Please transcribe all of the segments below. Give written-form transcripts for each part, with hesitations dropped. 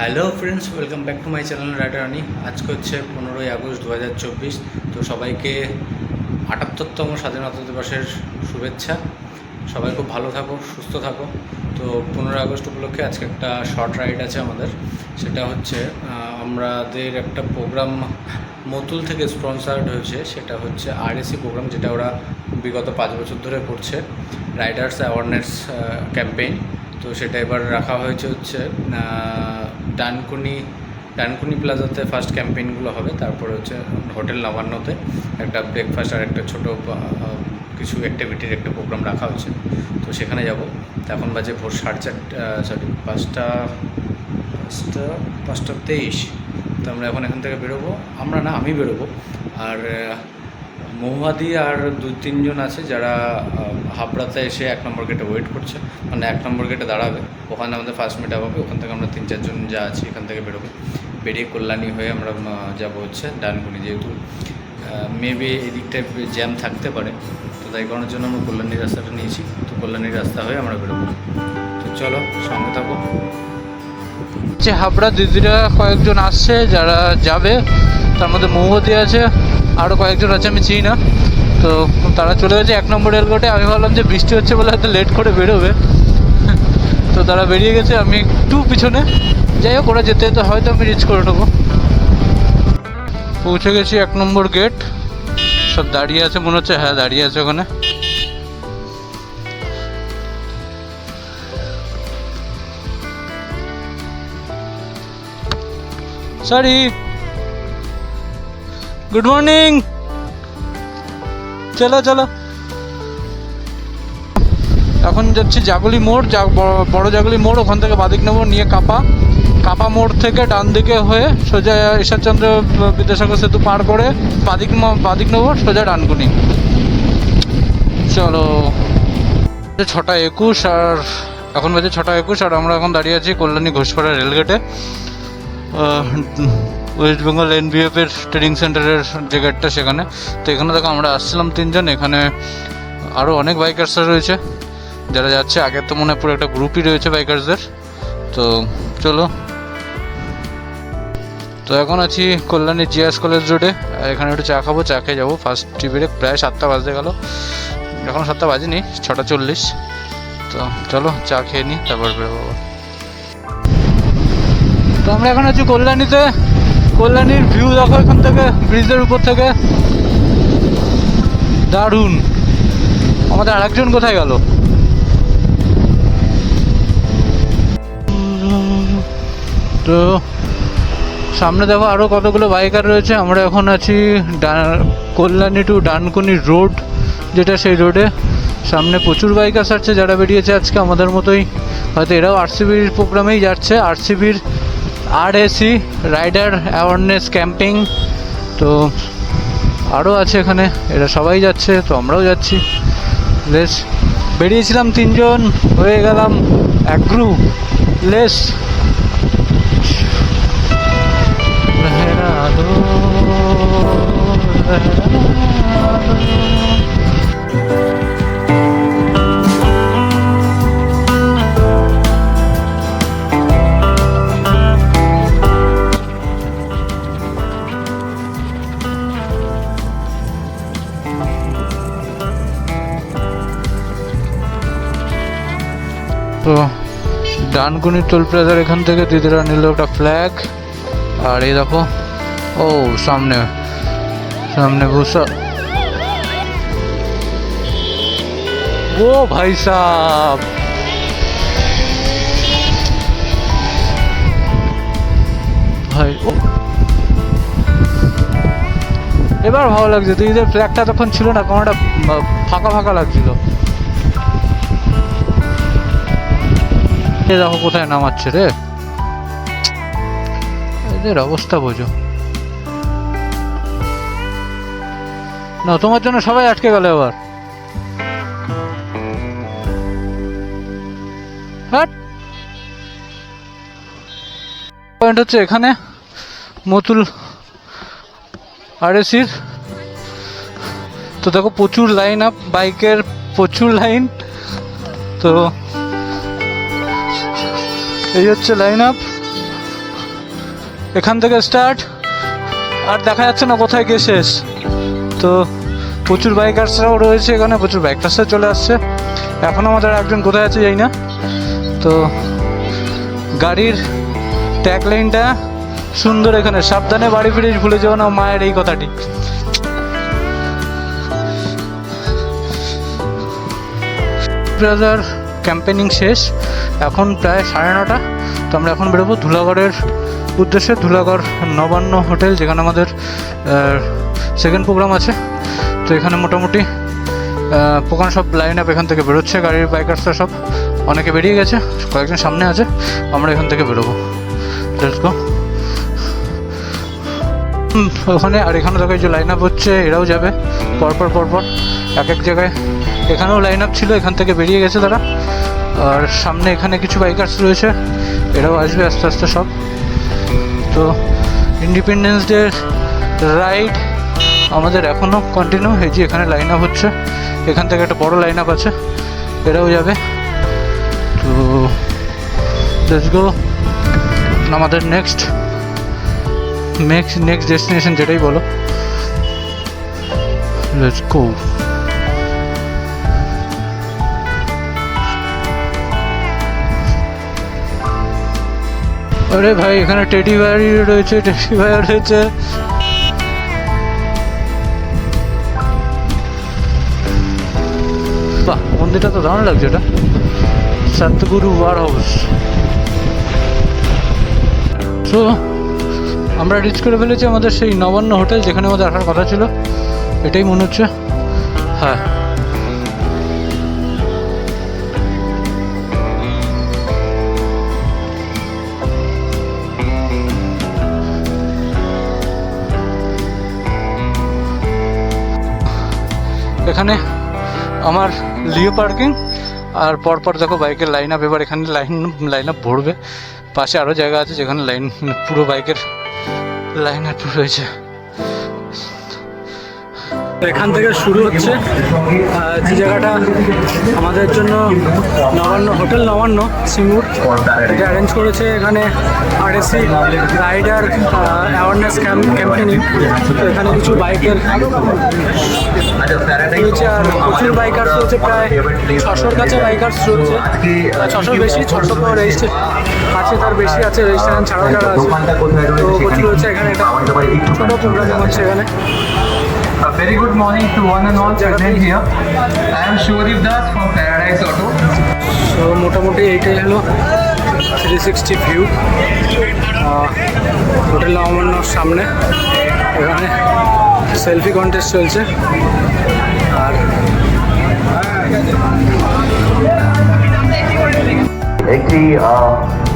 Hello friends, welcome back to my channel rider Rani. আজকে হচ্ছে 15ই August 2024। তো সবাইকে 78তম স্বাধীনতা দিবসের শুভেচ্ছা। সবাই খুব ভালো থাকো, সুস্থ থাকো। তো 15ই আগস্ট উপলক্ষে আজকে একটা শর্ট রাইড আছে আমাদের। সেটা হচ্ছে আমাদের একটা প্রোগ্রাম মতুল থেকে স্পন্সার্ড হয়েছে। সেটা হচ্ছে আরএসি প্রোগ্রাম, যেটা ওরা বিগত 5 বছর ধরে করছে, রাইডার্স অ্যাওয়ারনেস ক্যাম্পেইন। তো সেটা এবার রাখা হয়েছে হচ্ছে ডানকুনি প্লাজাতে ফার্স্ট ক্যাম্পেইনগুলো হবে। তারপরে হচ্ছে হোটেল নবান্নতে একটা ব্রেকফাস্ট আর একটা ছোটো কিছু অ্যাক্টিভিটির একটা প্রোগ্রাম রাখা হয়েছে। তো সেখানে যাব। এখন বাজে ভোর 5:30। তো আমরা এখন এখান থেকে বেরোবো। আমি বেরোবো। আর মহুয়াদি আর 2-3 জন আছে যারা হাবড়াতে এসে 1 নম্বর গেটে ওয়েট করছে, মানে 1 নম্বর গেটে দাঁড়াবে। ওখানে আমাদের ফার্স্ট মিট আপ হবে। ওখান থেকে আমরা 3-4 জন যা আছি এখান থেকে বেরোবো। বেরিয়ে কল্যাণী হয়ে আমরা যাব হচ্ছে ডানকুনি, যেহেতু মেবি এই দিকটায় জ্যাম থাকতে পারে। তো তাই কারণের জন্য আমরা কল্যাণীর রাস্তাটা নিয়েছি। তো কল্যাণীর রাস্তা হয়ে আমরা বেরোবো। তো চলো, সঙ্গে থাকো। হাবড়া দিদিরা কয়েকজন আসছে যারা যাবে, তার মধ্যে মৌহদি আছে, আরও কয়েকজন আছে আমি চিনি না। তো তারা চলে গেছে 1 নম্বর রেলগেটে। আমি ভাবলাম যে বৃষ্টি হচ্ছে বলে হয়তো লেট করে বেরোবে, তো তারা বেরিয়ে গেছে, আমি একটু পিছনে। যাই হোক, ওরা যেতে যেতে হয়তো আমি রিচ করে নেবো। পৌঁছে গেছি 1 নম্বর গেট। সব দাঁড়িয়ে আছে মনে হচ্ছে, হ্যাঁ দাঁড়িয়ে আছে ওখানে। Sorry, good morning. চলো চলো, এখন যাচ্ছি জাগুলি মোড়, বড় জাগুলি মোড়। ওখান থেকে বাদিক নেবো, নিয়ে কাপা মোড় থেকে ডান দিকে হয়ে সোজা ঈশ্বরচন্দ্র বিদ্যাসাগর সেতু পার করে বাদিক নেবো, সোজা ডানকুনি। চলো। 6:21 আর এখন বাজে 6:21 আর আমরা এখন দাঁড়িয়ে আছি কল্যাণী ঘোষপাড়া রেলগেটে, ওয়েস্ট বেঙ্গল NBF এর ট্রেনিং সেন্টারের যে গেটটা সেখানে। তো এখানে দেখো আমরা আসছিলাম 3 জন, এখানে আরও অনেক বাইকার্সরা রয়েছে যারা যাচ্ছে। আগের তো মনে হয় পুরো একটা গ্রুপই রয়েছে বাইকার্সদের। তো চলো। তো এখন আছি কল্যাণী GS কলেজ রোডে। এখানে একটু চা খাবো, চা খেয়ে যাবো ফার্স্ট টিভিরে। প্রায় 7টা বাজতে গেল, এখন 7টা বাজেনি, 6:40। তো চলো চা খেয়ে নিই, তারপর বেরোবো। তো আমরা এখন আছি কল্যাণীতে। কল্যাণীর ভিউ দেখো এখান থেকে, ব্রিজের উপর থেকে, দারুণ। আমাদের আরেকজন কোথায় গেল? তো সামনে দেখো আরও কতগুলো বাইকার রয়েছে। আমরা এখন আছি কল্যাণী টু ডানকুনি রোড, যেটা সেই রোডে। সামনে প্রচুর বাইকার্স আছে যারা বেরিয়েছে আজকে আমাদের মতোই, হয়তো এরাও RCBর প্রোগ্রামেই যাচ্ছে। RCBর RAC রাইডার অ্যাওয়ারনেস ক্যাম্পেইন। তো আরও আছে এখানে, এরা সবাই যাচ্ছে, তো আমরাও যাচ্ছি। লেস বেরিয়েছিলাম 3 জন, হয়ে গেলাম এক গ্রুপ। লেস তো ডানকুনি টোল প্লাজার এখান থেকে দিদিরা নিল একটা ফ্ল্যাগ। আর এই দেখো, ও সামনে ভূষা, ও ভাই সাব, ভাই ও এবার ভালো লাগছে। দিদিদের ফ্ল্যাগটা তখন ছিল না, কারণ একটা ফাঁকা ফাঁকা লাগছিল। দেখো কোথায় নামাচ্ছে রে, এদের অবস্থা বোঝো না। তোমার জন্য সবাই আটকে গেল এবার। পয়েন্ট হচ্ছে এখানে মতুল RACর। তো দেখো প্রচুর লাইন আপ, বাইকের প্রচুর লাইন। তো এই হচ্ছে লাইন আপ। এখান থেকে স্টার্ট, আর দেখা যাচ্ছে না কোথায় গিয়ে শেষ। তো প্রচুর বাইকার্সরাও রয়েছে এখানে, প্রচুর বাইকার্সরা চলে আসছে। এখন আমাদের একজন কোথায় আছে জানি না। তো গাড়ির ট্যাগ লাইনটা সুন্দর এখানে, সাবধানে বাড়ি ফিরে ভুলে যাও না মায়ের এই কথাটি। ব্রাদার ক্যাম্পেনিং শেষ, এখন প্রায় 9:30। তো আমরা এখন বেরোবো ধুলাগড়ের উদ্দেশ্যে। ধুলাগড় নবান্ন হোটেল, যেখানে আমাদের সেকেন্ড প্রোগ্রাম আছে। তো এখানে মোটামুটি প্রোগ্রাম সব লাইন আপ এখান থেকে বেরোচ্ছে। গাড়ির বাইকার্সরা সব অনেকে বেরিয়ে গেছে, কয়েকজন সামনে আছে। আমরা এখান থেকে বেরোবো, লেটস গো। ওখানে আর এখানে দেখো যে লাইন আপ হচ্ছে, এরাও যাবে পরপর এক এক জায়গায়। এখানেও লাইন আপ ছিল, এখান থেকে বেরিয়ে গেছে তারা। আর সামনে এখানে কিছু বাইকার্স রয়েছে, এরাও আসবে আস্তে আস্তে সব। তো ইন্ডিপেন্ডেন্স ডে রাইড আমাদের এখনও কন্টিনিউ। এই যে এখানে লাইন আপ হচ্ছে, এখান থেকে একটা বড় লাইন আপ আছে, এরাও যাবে। তো লেটস গো। আমাদের নেক্সট ডেস্টিনেশন যেটাই বলো, লেটস গো। আরে ভাই, এখানে টেডি ভাই রয়েছে, বাহ, মন্দিরটা তো দারুণ লাগছে। এটা সতগুরু ওয়ার হাউস। তো আমরা রিচ করে ফেলেছি আমাদের সেই নবান্ন হোটেল, যেখানে আমাদের আসার কথা ছিল। এটাই মনে হচ্ছে, হ্যাঁ। এখানে আমার লিও পার্কিং, আর পরপর দেখো বাইকের লাইন আপ। এবার এখানে লাইন আপ ভরবে। পাশে আরও জায়গা আছে যেখানে পুরো বাইকের লাইন আপ রয়েছে। এখান থেকে শুরু হচ্ছে যে জায়গাটা আমাদের জন্য নবান্ন হোটেল, নবান্ন সিঙ্গুর, এটা অ্যারেঞ্জ করেছে। এখানে আরএসি রাইডার অ্যাওয়ারনেস ক্যাম্পেনিং। তো এখানে কিছু বাইকের রয়েছে, আর প্রচুর বাইকার্স রয়েছে, প্রায় 600-র কাছে বাইকার্স রয়েছে। 600 বেশি, 600 তো রেজিস্ট্রেশন আছে, তার বেশি আছে রেজিস্ট্রেশন ছাড়াও যারা আছে। তো প্রচুর হচ্ছে এখানে, একটা ছোটো প্রোগ্রাম হচ্ছে এখানে। A very good morning to one and all present here. I am Shurdeep Das from Paradise Auto. তো মোটামুটি এইটাই হলো 360 ভিউ হোটেল নবান্নর সামনে। এখানে সেলফি কন্টেস্ট চলছে। আর একটি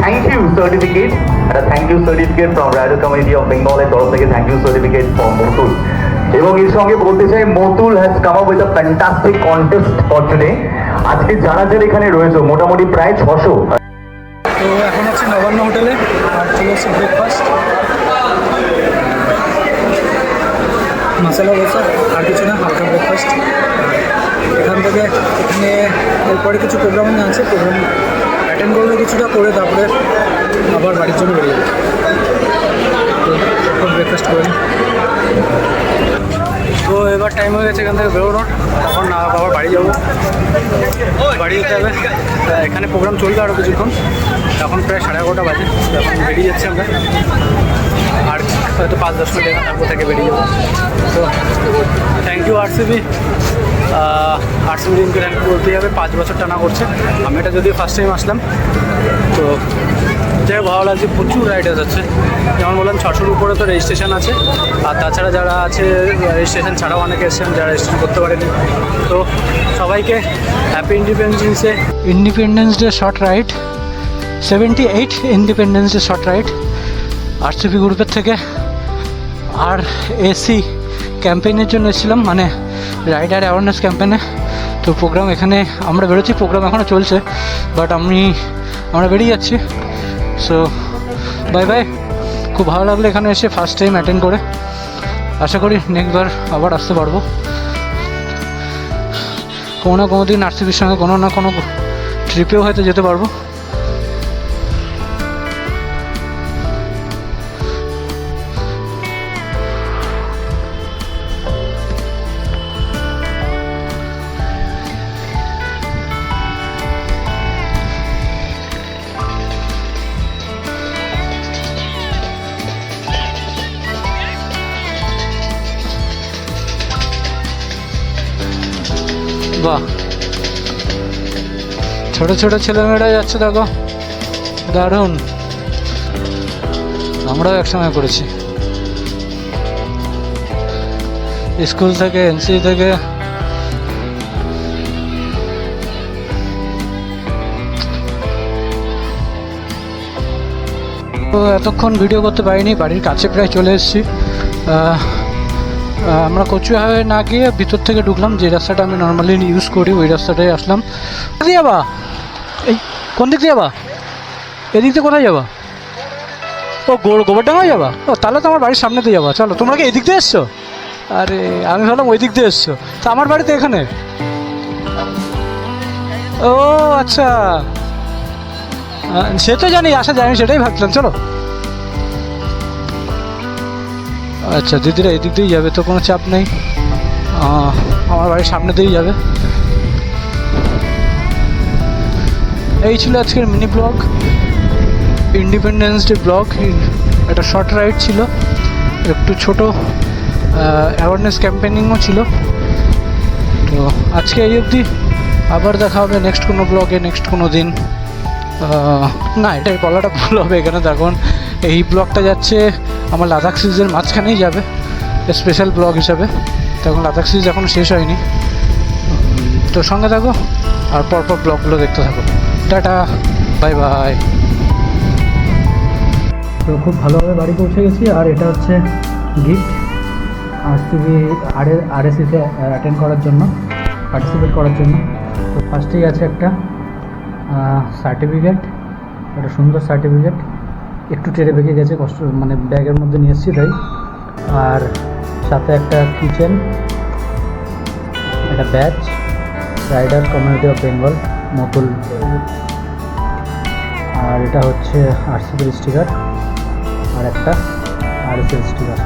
থ্যাংক ইউ সার্টিফিকেট, একটা thank you certificate from rider committee of বেঙ্গলের তরফ থেকে thank you certificate for Motul. এবং এর সঙ্গে বলতে চাই, Motul has come up with a fantastic contest for today. আজকে যারা যারা এখানে রয়েছে মোটামুটি প্রায় 600। তো এখন হচ্ছে নবান্ন হোটেলে, আর চলে এসছে ব্রেকফাস্ট, মশলা দোসা, আর কিছু না, হালকা ব্রেকফাস্ট। এখান থেকে এখানে এরপরে কিছু প্রোগ্রাম আছে, প্রোগ্রাম অ্যাটেন্ড করলে কিছুটা করে তারপরে আবার বাড়ির জন্য বেরিয়ে যাবে। তো এখন ব্রেকফাস্ট করে নিই। তো এবার টাইম হয়ে গেছে এখান থেকে বেরোনোর। তখন আবার বাড়ি যাবো, বাড়ি যেতে হবে। এখানে প্রোগ্রাম চলবে আরও কিছুক্ষণ, এখন প্রায় 11:30 বাজে। এখন বেরিয়ে যাচ্ছি আমরা, আর হয়তো 5-10 মিনিট এখানে তারপর থেকে বেরিয়ে যাবো। তো থ্যাংক ইউ আরসিবি টিমকে থ্যাংক ইউ বলতেই হবে। 5 বছর টানা করছে। আমি এটা যদিও ফার্স্ট টাইম আসলাম, তো যাই ভালো লাগছে। প্রচুর রাইডার্স আছে, যেমন বললাম 600-র উপরে তো রেজিস্ট্রেশন আছে। আর তাছাড়া যারা আছে রেজিস্ট্রেশন ছাড়াও অনেকে এসেছেন যারা রেজিস্ট্রেশন করতে পারেনি। তো সবাইকে happy independence day short ride, 78 independence day short ride RCB গ্রুপের থেকে। আর এসি ক্যাম্পেইনের জন্য এসেছিলাম, মানে রাইডার অ্যাওয়ারনেস ক্যাম্পেইনে। তো প্রোগ্রাম এখানে আমরা বেরোচ্ছি, প্রোগ্রাম এখনও চলছে, বাট আমরা বেরিয়ে যাচ্ছি। So bye bye. খুব ভালো লাগলো এখানে এসে, ফার্স্ট টাইম অ্যাটেন্ড করে। আশা করি নেক্সটবার আবার আসতে পারবো। কোনো না কোনো দিন আরসিবির সঙ্গে কোনো না কোনো ট্রিপেও হয়তো যেতে পারবো। বাহ, ছোট ছোট ছেলেমেয়েরা যাচ্ছে দেখো, দারুণ। আমরাও একসময় করেছি, স্কুল থেকে, এনসি থেকে। তো এতক্ষণ ভিডিও করতে পারিনি, বাড়ির কাছে প্রায় চলে এসেছি। আমরা কচু হাইওয়ে না গিয়ে ভিতর থেকে ঢুকলাম, যে রাস্তাটা আমি নর্মালি ইউজ করি ওই রাস্তাটাই আসলাম। দিয়ে যাবা? এই কোন দিক দিয়ে যাবা? এদিক দিয়ে কোথায় যাবা? ও গোবরডাঙ্গায় যাবা? ও তাহলে তো আমার বাড়ির সামনে দিয়ে যাবা। চলো, তোমরা কি এদিক দিয়ে এসছো? আরে আমি ভাবলাম ওই দিক দিয়ে এসছো। তা আমার বাড়িতে এখানে। ও আচ্ছা, সে তো জানি, আসা জানি, সেটাই ভাবছিলাম। চলো, আচ্ছা দিদিরা এদিক দিয়েই যাবে, তো কোনো চাপ নেই, আমার বাড়ির সামনে দিয়েই যাবে। এই ছিল আজকের mini blog, independence day blog. একটা শর্ট রাইড ছিল, একটু ছোট অ্যাওয়ারনেস ক্যাম্পেনিংও ছিল। তো আজকে এই অবধি, আবার দেখা হবে নেক্সট কোনো ব্লগে, নেক্সট কোনো দিন। না, এটাই বলাটা ভুল হবে এখানে, তখন এই ব্লগটা যাচ্ছে আমার লাদাখ সিরিজের মাঝখানেই যাবে স্পেশাল ব্লগ হিসাবে, তখন লাদাখ সিরিজ এখনও শেষ হয়নি। তো সঙ্গে থাকো আর পরপর ব্লগগুলো দেখতে থাকো। Tata, bye bye. তো খুব ভালোভাবে বাড়ি পৌঁছে গেছি, আর এটা হচ্ছে গিফট আরসিবি আরএসিতে অ্যাটেন্ড করার জন্য, পার্টিসিপেট করার জন্য। তো ফার্স্টেই আছে একটা সার্টিফিকেট, একটা সুন্দর সার্টিফিকেট, একটু টেরে বেঁকে গেছে, কষ্ট মানে ব্যাগের মধ্যে নিয়ে এসেছি তাই। আর সাথে একটা কিচেন, একটা badge, rider community of Bengal Motul. আর এটা হচ্ছে আরসিবির স্টিকার, আর একটা RSL sticker,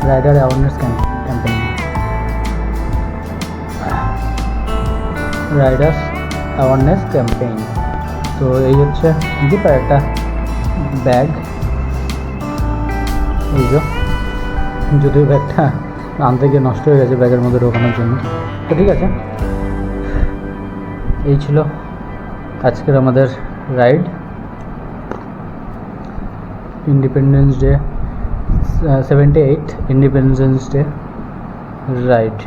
rider awareness campaign, riders awareness campaign. তো এই হচ্ছে গিফট। আর একটা ব্যাগ, এই যদিও ব্যাগটা আনতে গিয়ে নষ্ট হয়ে গেছে ব্যাগের মধ্যে ঢোকানোর জন্য, তো ঠিক আছে। এই ছিল আজকের আমাদের ride, independence day 78 independence day ride.